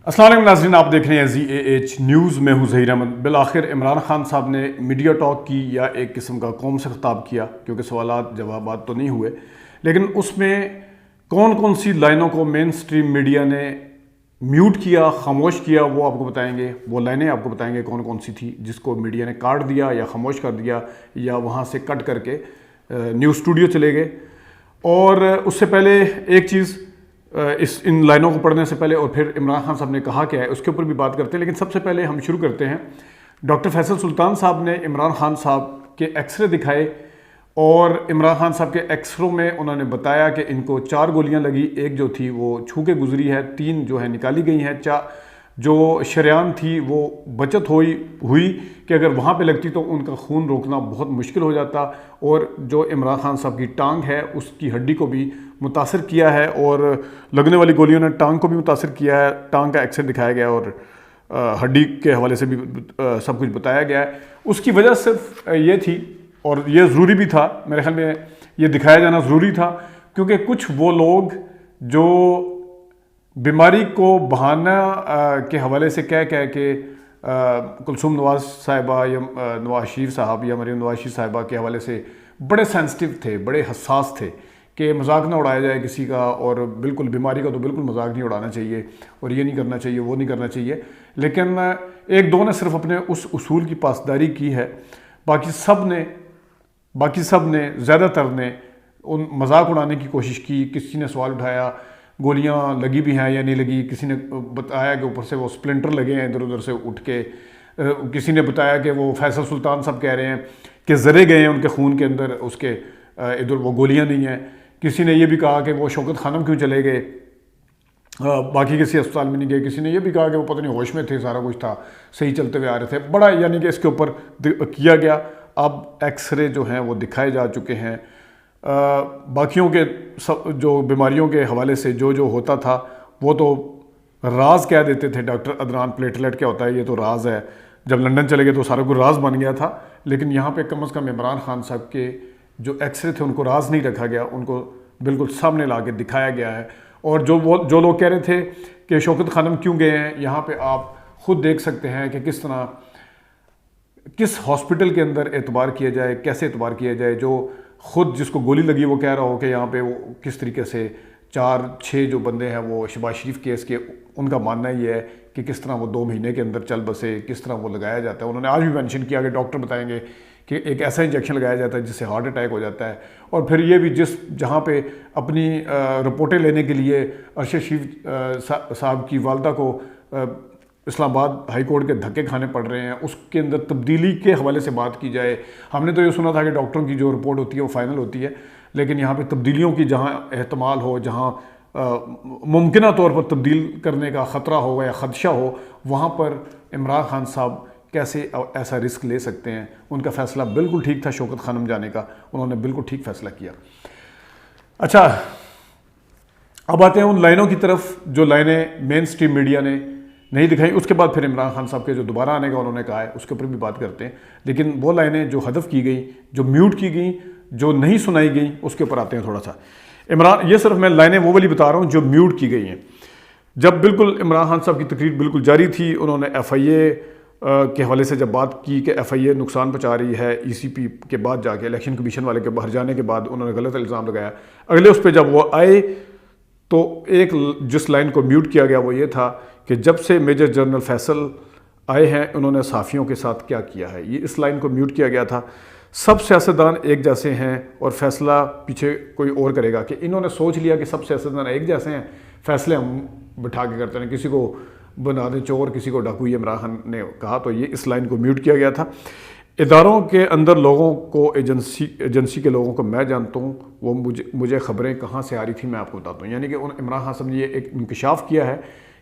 السلام علیکم ناظرین، آپ دیکھ رہے ہیں ZAH نیوز میں ہوں ظہیر احمد۔ بالآخر عمران خان صاحب نے میڈیا ٹاک کی یا ایک قسم کا قوم سے خطاب کیا، کیونکہ سوالات جوابات تو نہیں ہوئے، لیکن اس میں کون کون سی لائنوں کو مین سٹریم میڈیا نے میوٹ کیا، خاموش کیا، وہ آپ کو بتائیں گے۔ وہ لائنیں آپ کو بتائیں گے کون کون سی تھی جس کو میڈیا نے کاٹ دیا یا خاموش کر دیا یا وہاں سے کٹ کر کے نیوز اسٹوڈیو چلے گئے۔ اور اس سے پہلے ایک چیز، ان لائنوں کو پڑھنے سے پہلے اور پھر عمران خان صاحب نے کہا کیا ہے اس کے اوپر بھی بات کرتے ہیں، لیکن سب سے پہلے ہم شروع کرتے ہیں۔ ڈاکٹر فیصل سلطان صاحب نے عمران خان صاحب کے ایکس رے دکھائے، اور عمران خان صاحب کے ایکس رے میں انہوں نے بتایا کہ ان کو 4 گولیاں لگی، ایک جو تھی وہ چھو کے گزری ہے، 3 جو ہے نکالی گئی ہیں، جو شریان تھی وہ بچت ہوئی کہ اگر وہاں پہ لگتی تو ان کا خون روکنا بہت مشکل ہو جاتا، اور جو عمران خان صاحب کی ٹانگ ہے اس کی ہڈی کو بھی متاثر کیا ہے، اور لگنے والی گولیوں نے ٹانگ کو بھی متاثر کیا ہے۔ ٹانگ کا ایکس رے دکھایا گیا اور ہڈی کے حوالے سے بھی سب کچھ بتایا گیا ہے۔ اس کی وجہ صرف یہ تھی، اور یہ ضروری بھی تھا، میرے خیال میں یہ دکھایا جانا ضروری تھا، کیونکہ کچھ وہ لوگ جو بیماری کو بہانہ کے حوالے سے کہہ کے کلثوم نواز صاحبہ یا نواز شریف صاحب یا مریم نواز شریف صاحبہ کے حوالے سے بڑے سینسٹیو تھے، بڑے حساس تھے کہ مذاق نہ اڑایا جائے کسی کا، اور بالکل بیماری کا تو بالکل مذاق نہیں اڑانا چاہیے، اور یہ نہیں کرنا چاہیے، وہ نہیں کرنا چاہیے۔ لیکن ایک دو نے صرف اپنے اس اصول کی پاسداری کی ہے، باقی سب نے زیادہ تر نے ان مذاق اڑانے کی کوشش کی۔ کسی نے سوال اٹھایا گولیاں لگی بھی ہیں یا نہیں لگی، کسی نے بتایا کہ اوپر سے وہ سپلنٹر لگے ہیں ادھر ادھر سے اٹھ کے، کسی نے بتایا کہ وہ فیصل سلطان صاحب کہہ رہے ہیں کہ زرے گئے ہیں ان کے خون کے اندر، اس کے ادھر وہ گولیاں نہیں ہیں۔ کسی نے یہ بھی کہا کہ وہ شوکت خانم کیوں چلے گئے، باقی کسی اسپتال میں نہیں گئے۔ کسی نے یہ بھی کہا کہ وہ پتہ نہیں ہوش میں تھے، سارا کچھ تھا، صحیح چلتے ہوئے آ رہے تھے۔ بڑا یعنی کہ اس کے اوپر کیا گیا۔ اب ایکس رے جو ہیں وہ دکھائے جا چکے ہیں۔ باقیوں کے جو بیماریوں کے حوالے سے جو ہوتا تھا وہ تو راز کہہ دیتے تھے ڈاکٹر عدنان، پلیٹلیٹ کیا ہوتا ہے یہ تو راز ہے۔ جب لندن چلے گئے تو سارا کچھ راز بن گیا تھا، لیکن یہاں پہ کم از کم عمران خان صاحب کے جو ایکس رے تھے ان کو راز نہیں رکھا گیا، ان کو بالکل سامنے لا کے دکھایا گیا ہے۔ اور جو لوگ کہہ رہے تھے کہ شوکت خانم کیوں گئے ہیں، یہاں پہ آپ خود دیکھ سکتے ہیں کہ کس ہاسپٹل کے اندر اعتبار کیا جائے، کیسے اعتبار کیا جائے۔ جو خود جس کو گولی لگی وہ کہہ رہا ہو کہ یہاں پہ وہ کس طریقے سے 4-6 جو بندے ہیں وہ شہباز شریف کیس کے، ان کا ماننا یہ ہے کہ کس طرح وہ 2 مہینے کے اندر چل بسے، کس طرح وہ لگایا جاتا ہے۔ انہوں نے آج بھی مینشن کیا کہ ڈاکٹر بتائیں گے کہ ایک ایسا انجیکشن لگایا جاتا ہے جس سے ہارٹ اٹیک ہو جاتا ہے۔ اور پھر یہ بھی جہاں پہ اپنی رپورٹیں لینے کے لیے ارشد شریف صاحب کی والدہ کو اسلام آباد ہائی کورٹ کے دھکے کھانے پڑ رہے ہیں، اس کے اندر تبدیلی کے حوالے سے بات کی جائے۔ ہم نے تو یہ سنا تھا کہ ڈاکٹروں کی جو رپورٹ ہوتی ہے وہ فائنل ہوتی ہے، لیکن یہاں پہ تبدیلیوں کی جہاں احتمال ہو، جہاں ممکنہ طور پر تبدیل کرنے کا خطرہ ہو یا خدشہ ہو، وہاں پر عمران خان صاحب کیسے ایسا رسک لے سکتے ہیں۔ ان کا فیصلہ بالکل ٹھیک تھا شوکت خانم جانے کا، انہوں نے بالکل ٹھیک فیصلہ کیا۔ اچھا، اب آتے ہیں ان لائنوں کی طرف جو لائنیں مین سٹریم میڈیا نے نہیں دکھائی۔ اس کے بعد پھر عمران خان صاحب کے جو دوبارہ آنے کا انہوں نے کہا ہے اس کے اوپر بھی بات کرتے ہیں، لیکن وہ لائنیں جو حذف کی گئیں، جو میوٹ کی گئیں، جو نہیں سنائی گئیں، اس کے اوپر آتے ہیں تھوڑا سا۔ یہ صرف میں لائنیں وہ والی بتا رہا ہوں جو میوٹ کی گئی ہیں۔ جب بالکل عمران خان صاحب کی تقریر بالکل جاری تھی، انہوں نے ایف آئی اے کے حوالے سے جب بات کی کہ ایف آئی اے نقصان پہنچا رہی ہے، ای سی پی کے بعد جا کے الیکشن کمیشن والے کے باہر جانے کے بعد انہوں نے غلط الزام لگایا۔ اگلے اس پہ جب وہ آئے تو ایک جس لائن کو میوٹ کیا گیا وہ یہ تھا کہ جب سے میجر جنرل فیصل آئے ہیں انہوں نے صحافیوں کے ساتھ کیا کیا ہے، یہ اس لائن کو میوٹ کیا گیا تھا۔ سب سیاستدان ایک جیسے ہیں اور فیصلہ پیچھے کوئی اور کرے گا، کہ انہوں نے سوچ لیا کہ سب سیاستدان ایک جیسے ہیں، فیصلے ہم بٹھا کے کرتے ہیں، کسی کو بنا دیں چور، کسی کو ڈاکو، یہ عمران خان نے کہا، تو یہ اس لائن کو میوٹ کیا گیا تھا۔ اداروں کے اندر لوگوں کو، ایجنسی کے لوگوں کو میں جانتا ہوں، وہ مجھے خبریں کہاں سے آ رہی تھیں میں آپ کو بتاتا ہوں۔ یعنی کہ عمران خان صاحب نے یہ ایک انکشاف کیا ہے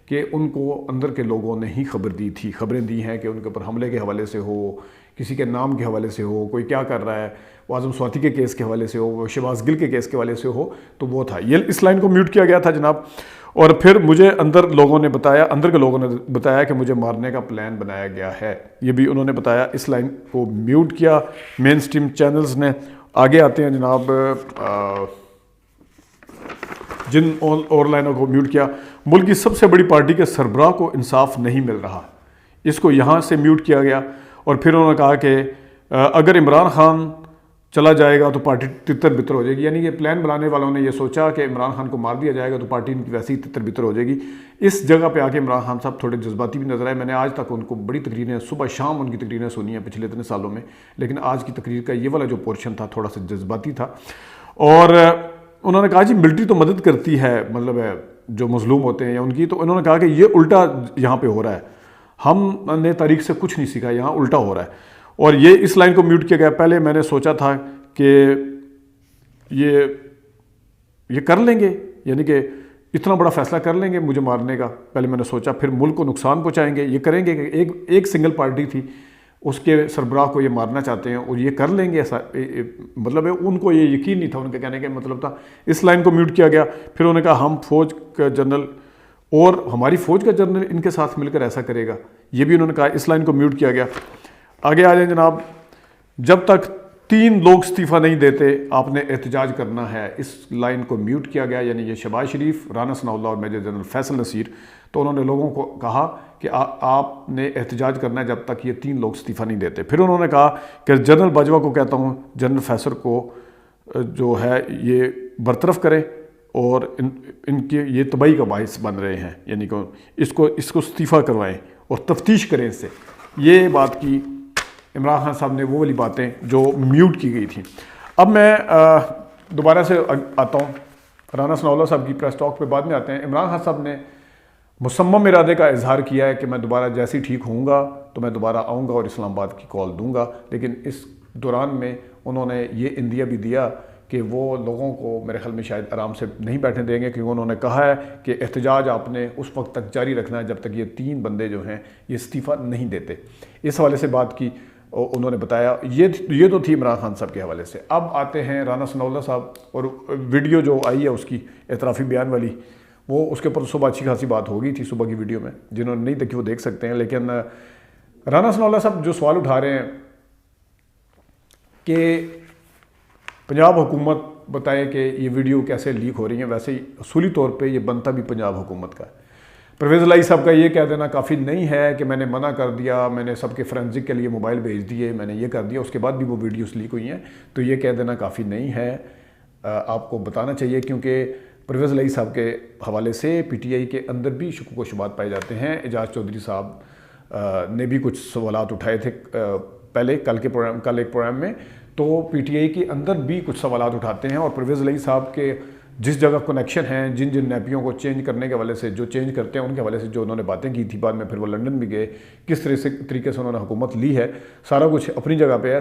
کہ ان کو اندر کے لوگوں نے ہی خبر دی تھی، خبریں دی ہیں کہ ان کے اوپر حملے کے حوالے سے ہو، کسی کے نام کے حوالے سے ہو، کوئی کیا کر رہا ہے، وہ اعظم سواتی کے کیس کے حوالے سے ہو، وہ شہباز گل کے کیس کے حوالے سے ہو، تو وہ تھا۔ یہ اس لائن کو میوٹ کیا گیا تھا جناب۔ اور پھر مجھے اندر کے لوگوں نے بتایا کہ مجھے مارنے کا پلان بنایا گیا ہے، یہ بھی انہوں نے بتایا۔ اس لائن کو میوٹ کیا مین سٹریم چینلز نے۔ آگے آتے ہیں جناب، جن اور لائنوں کو میوٹ کیا، ملک کی سب سے بڑی پارٹی کے سربراہ کو انصاف نہیں مل رہا، اس کو یہاں سے میوٹ کیا گیا، اور پھر انہوں نے کہا کہ اگر عمران خان چلا جائے گا تو پارٹی تتر بتر ہو جائے گی، یعنی کہ پلان بنانے والوں نے یہ سوچا کہ عمران خان کو مار دیا جائے گا تو پارٹی ان کی ویسے ہی تتر بتر ہو جائے گی۔ اس جگہ پہ آ کے عمران خان صاحب تھوڑے جذباتی بھی نظر آئے۔ میں نے آج تک ان کو بڑی تقریریں صبح شام ان کی تقریریں سنی ہیں پچھلے اتنے سالوں میں، لیکن آج کی تقریر کا یہ والا جو پورشن تھا تھوڑا سا جذباتی تھا، اور انہوں نے کہا جی ملٹری تو مدد کرتی ہے، مطلب ہے جو مظلوم ہوتے ہیں یا ان کی، تو انہوں نے کہا کہ یہ الٹا یہاں پہ ہو رہا ہے، ہم نے تاریخ سے کچھ نہیں سیکھا، یہاں الٹا ہو رہا ہے۔ اور یہ اس لائن کو میوٹ کیا گیا۔ پہلے میں نے سوچا تھا کہ یہ کر لیں گے، یعنی کہ اتنا بڑا فیصلہ کر لیں گے مجھے مارنے کا، پہلے میں نے سوچا، پھر ملک کو نقصان پہنچائیں گے، یہ کریں گے کہ ایک سنگل پارٹی تھی اس کے سربراہ کو یہ مارنا چاہتے ہیں اور یہ کر لیں گے، ایسا مطلب ہے ان کو یہ یقین نہیں تھا، ان کے کہنے کا مطلب تھا۔ اس لائن کو میوٹ کیا گیا۔ پھر انہوں نے کہا ہم فوج کا جنرل اور ہماری فوج کا جنرل ان کے ساتھ مل کر ایسا کرے گا، یہ بھی انہوں نے کہا۔ اس لائن کو میوٹ کیا گیا۔ آگے آ جائیں جناب، جب تک 3 لوگ استعفیٰ نہیں دیتے آپ نے احتجاج کرنا ہے، اس لائن کو میوٹ کیا گیا، یعنی یہ شہباز شریف، رانا ثناء اللہ اور میجر جنرل فیصل نصیر، تو انہوں نے لوگوں کو کہا کہ آپ نے احتجاج کرنا ہے جب تک یہ 3 لوگ استعفیٰ نہیں دیتے۔ پھر انہوں نے کہا کہ جنرل باجوہ کو کہتا ہوں جنرل فیصل کو جو ہے یہ برطرف کریں، اور ان کے یہ تباہی کا باعث بن رہے ہیں، یعنی کہ اس کو استعفیٰ کروائیں اور تفتیش کریں اس سے۔ یہ بات کی عمران خان صاحب نے، وہ والی باتیں جو میوٹ کی گئی تھیں۔ اب میں دوبارہ سے آتا ہوں، رانا ثناء اللہ صاحب کی پریس ٹاک پہ بعد میں آتے ہیں۔ عمران خان صاحب نے مصمم ارادے کا اظہار کیا ہے کہ میں دوبارہ جیسے ہی ٹھیک ہوں گا تو میں دوبارہ آؤں گا اور اسلام آباد کی کال دوں گا، لیکن اس دوران میں انہوں نے یہ اندیا بھی دیا کہ وہ لوگوں کو میرے خیال میں شاید آرام سے نہیں بیٹھنے دیں گے، کیونکہ انہوں نے کہا ہے کہ احتجاج آپ نے اس وقت تک جاری رکھنا ہے جب تک یہ 3 بندے جو ہیں یہ استعفیٰ نہیں دیتے۔ اس حوالے سے بات کی انہوں نے بتایا۔ یہ تو تھی عمران خان صاحب کے حوالے سے۔ اب آتے ہیں رانا ثناء اللہ صاحب، اور ویڈیو جو آئی ہے اس کی اعترافی بیان والی، وہ اس کے اوپر صبح اچھی خاصی بات ہو گئی تھی صبح کی ویڈیو میں، جنہوں نے نہیں دیکھی وہ دیکھ سکتے ہیں۔ لیکن رانا ثناء اللہ صاحب جو سوال اٹھا رہے ہیں کہ پنجاب حکومت بتائے کہ یہ ویڈیو کیسے لیک ہو رہی ہیں، ویسے ہی اصولی طور پہ یہ بنتا بھی پنجاب حکومت کا ہے۔ پرویز الہی صاحب کا یہ کہہ دینا کافی نہیں ہے کہ میں نے منع کر دیا، میں نے سب کے فرینزک کے لیے موبائل بھیج دیے، میں نے یہ کر دیا، اس کے بعد بھی وہ ویڈیوز لیک ہوئی ہیں، تو یہ کہہ دینا کافی نہیں ہے، آپ کو بتانا چاہیے، کیونکہ پرویز الہی صاحب کے حوالے سے پی ٹی آئی کے اندر بھی شکوک و شبہات پائے جاتے ہیں۔ اعجاز چودھری صاحب نے بھی کچھ سوالات اٹھائے تھے پہلے کل ایک پروگرام میں، تو پی ٹی آئی کے اندر بھی کچھ سوالات اٹھاتے ہیں، اور پرویز الہی صاحب کے جس جگہ کنیکشن ہیں، جن نیپیوں کو چینج کرنے کے حوالے سے، جو چینج کرتے ہیں ان کے حوالے سے جو انہوں نے باتیں کی تھی، بعد میں پھر وہ لنڈن بھی گئے، کس طریقے سے انہوں نے حکومت لی ہے، سارا کچھ اپنی جگہ پہ ہے۔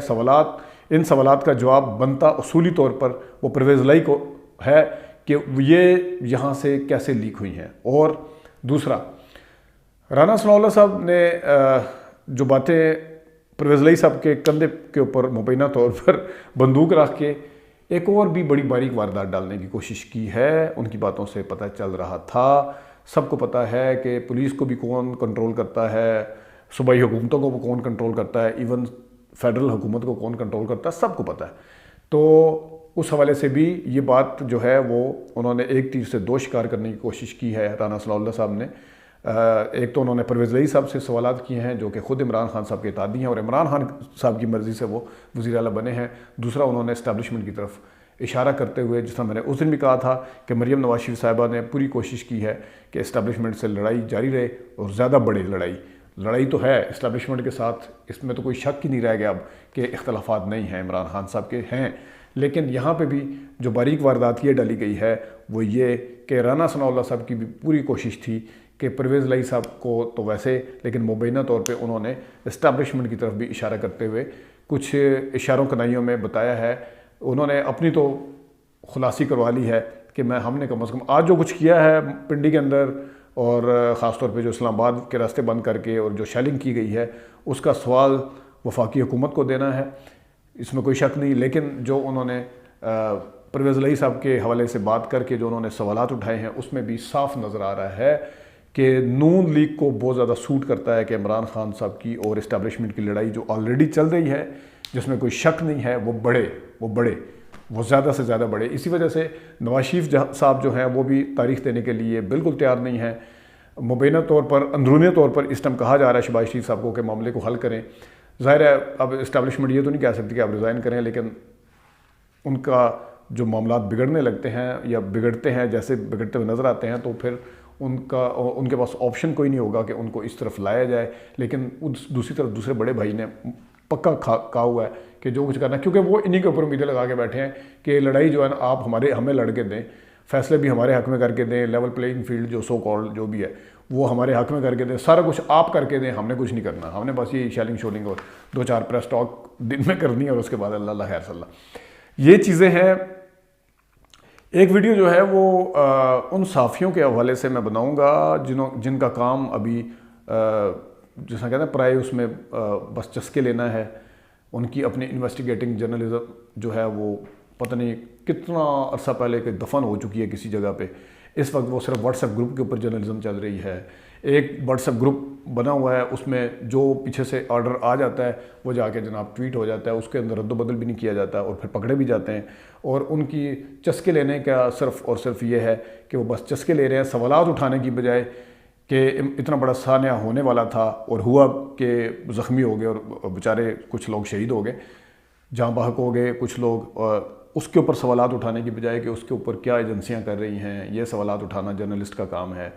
ان سوالات کا جواب بنتا اصولی طور پر وہ پرویز الہی کو ہے کہ یہ یہاں سے کیسے لیک ہوئی ہیں۔ اور دوسرا، رانا ثناء اللہ صاحب نے جو باتیں پرویز الہی صاحب کے کندھے کے اوپر مبینہ طور پر بندوق رکھ کے ایک اور بھی بڑی باریک واردات ڈالنے کی کوشش کی ہے، ان کی باتوں سے پتہ چل رہا تھا، سب کو پتہ ہے کہ پولیس کو بھی کون کنٹرول کرتا ہے، صوبائی حکومتوں کو کون کنٹرول کرتا ہے، ایون فیڈرل حکومت کو کون کنٹرول کرتا ہے، سب کو پتہ ہے۔ تو اس حوالے سے بھی یہ بات جو ہے وہ انہوں نے ایک تیر سے 2 شکار کرنے کی کوشش کی ہے رانا ثناء اللہ صاحب نے۔ ایک تو انہوں نے پرویز الہی صاحب سے سوالات کیے ہیں جو کہ خود عمران خان صاحب کے اطاعتی ہیں اور عمران خان صاحب کی مرضی سے وہ وزیر اعلیٰ بنے ہیں۔ دوسرا، انہوں نے اسٹیبلشمنٹ کی طرف اشارہ کرتے ہوئے، جس طرح میں نے اس دن بھی کہا تھا کہ مریم نواز شریف صاحبہ نے پوری کوشش کی ہے کہ اسٹیبلشمنٹ سے لڑائی جاری رہے، اور زیادہ بڑے لڑائی تو ہے اسٹیبلشمنٹ کے ساتھ، اس میں تو کوئی شک ہی نہیں رہ گیا اب کہ اختلافات نہیں ہیں، عمران خان صاحب کے ہیں۔ لیکن یہاں پہ بھی جو باریک واردات یہ ڈالی گئی ہے وہ یہ کہ رانا ثناء اللہ صاحب کی بھی پوری کوشش تھی کہ پرویز الہی صاحب کو تو ویسے، لیکن مبینہ طور پہ انہوں نے اسٹیبلشمنٹ کی طرف بھی اشارہ کرتے ہوئے کچھ اشاروں کنائیوں میں بتایا ہے۔ انہوں نے اپنی تو خلاصی کروا لی ہے کہ ہم نے کم از کم آج جو کچھ کیا ہے پنڈی کے اندر، اور خاص طور پہ جو اسلام آباد کے راستے بند کر کے اور جو شیلنگ کی گئی ہے، اس کا سوال وفاقی حکومت کو دینا ہے، اس میں کوئی شک نہیں۔ لیکن جو انہوں نے پرویز الہی صاحب کے حوالے سے بات کر کے جو انہوں نے سوالات اٹھائے ہیں، اس میں بھی صاف نظر آ رہا ہے کہ نون لیگ کو بہت زیادہ سوٹ کرتا ہے کہ عمران خان صاحب کی اور اسٹیبلشمنٹ کی لڑائی جو آلریڈی چل رہی ہے، جس میں کوئی شک نہیں ہے، وہ بڑھے وہ زیادہ سے زیادہ بڑھے. اسی وجہ سے نواز شریف صاحب جو ہیں وہ بھی تاریخ دینے کے لیے بالکل تیار نہیں ہیں. مبینہ طور پر اندرونی طور پر اس ٹائم کہا جا رہا ہے شہباز شریف صاحب کو کہ معاملے کو حل کریں. ظاہر ہے اب اسٹیبلشمنٹ یہ تو نہیں کہہ سکتی کہ آپ ریزائن کریں، لیکن ان کا جو معاملات بگڑنے لگتے ہیں یا بگڑتے ہیں جیسے بگڑتے ہوئے نظر آتے ہیں تو پھر ان کے پاس آپشن کوئی نہیں ہوگا کہ ان کو اس طرف لایا جائے. لیکن دوسری طرف دوسرے بڑے بھائی نے پکا کہا ہوا ہے کہ جو کچھ کرنا ہے، کیونکہ وہ انہی کے اوپر امیدیں لگا کے بیٹھے ہیں کہ لڑائی جو ہے نا آپ ہمیں لڑ کے دیں، فیصلے بھی ہمارے حق میں کر کے دیں، لیول پلینگ فیلڈ جو سو کالڈ جو بھی ہے وہ ہمارے حق میں کر کے دیں، سارا کچھ آپ کر کے دیں، ہم نے کچھ نہیں کرنا، ہم نے بس یہ شیلنگ شولنگ اور 2-4 پریس ٹاک دن میں کرنی ہے اور اس کے بعد اللہ خیر صلی اللہ. یہ چیزیں ہیں. ایک ویڈیو جو ہے وہ ان صحافیوں کے حوالے سے میں بناؤں گا جن کا کام ابھی جس طرح کہتے ہیں پرائے اس میں بس چسکے لینا ہے. ان کی اپنی انویسٹیگیٹنگ جرنلزم جو ہے وہ پتہ نہیں کتنا عرصہ پہلے کہ دفن ہو چکی ہے کسی جگہ پہ. اس وقت وہ صرف واٹس ایپ گروپ کے اوپر جرنلزم چل رہی ہے. ایک واٹس ایپ گروپ بنا ہوا ہے، اس میں جو پیچھے سے آرڈر آ جاتا ہے وہ جا کے جناب ٹویٹ ہو جاتا ہے، اس کے اندر رد و بدل بھی نہیں کیا جاتا اور پھر پکڑے بھی جاتے ہیں. اور ان کی چسکے لینے کا صرف اور صرف یہ ہے کہ وہ بس چسکے لے رہے ہیں، سوالات اٹھانے کی بجائے کہ اتنا بڑا سانحہ ہونے والا تھا اور ہوا کہ زخمی ہو گئے اور بیچارے کچھ لوگ شہید ہو گئے، جاں بحق ہو گئے کچھ لوگ. اس کے اوپر سوالات اٹھانے کی بجائے کہ اس کے اوپر کیا ایجنسیاں کر رہی ہیں، یہ سوالات اٹھانا جرنلسٹ کا کام ہے.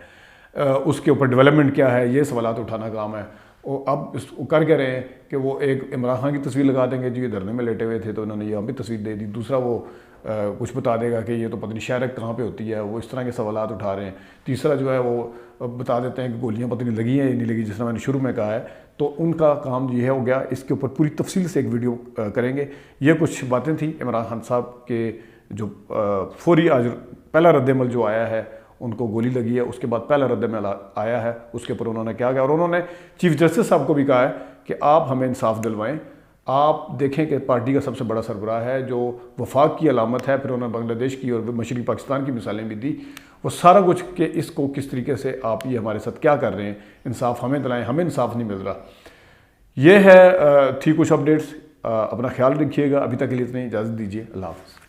اس کے اوپر ڈیولپمنٹ کیا ہے، یہ سوالات اٹھانا کام ہے. اور اب اس کر کے رہے ہیں کہ وہ ایک عمران خان کی تصویر لگا دیں گے، جو یہ دھرنے میں لیٹے ہوئے تھے تو انہوں نے یہاں بھی تصویر دے دی. دوسرا وہ کچھ بتا دے گا کہ یہ تو پتہ نہیں شہرک کہاں پہ ہوتی ہے، وہ اس طرح کے سوالات اٹھا رہے ہیں. تیسرا جو ہے وہ بتا دیتے ہیں کہ گولیاں پتہ نہیں لگی ہیں یا نہیں لگی، جس طرح میں نے شروع میں کہا ہے. تو ان کا کام یہ ہو گیا. اس کے اوپر پوری تفصیل سے ایک ویڈیو کریں گے. یہ کچھ باتیں تھیں عمران خان صاحب کے جو فوری آج پہلا رد عمل جو آیا ہے، ان کو گولی لگی ہے، اس کے بعد پہلا رد عمل آیا ہے، اس کے اوپر انہوں نے کیا کیا. اور انہوں نے چیف جسٹس صاحب کو بھی کہا ہے کہ آپ ہمیں انصاف دلوائیں. آپ دیکھیں کہ پارٹی کا سب سے بڑا سربراہ ہے جو وفاق کی علامت ہے، پھر انہوں نے بنگلہ دیش کی اور مشرقی پاکستان کی مثالیں بھی دی. وہ سارا کچھ کہ اس کو کس طریقے سے آپ یہ ہمارے ساتھ کیا کر رہے ہیں، انصاف ہمیں دلائیں، ہمیں انصاف نہیں مل رہا. یہ ہے تھی کچھ اپڈیٹس. اپنا خیال رکھیے گا. ابھی تک کے لیے اتنی اجازت دیجیے. اللہ حافظ.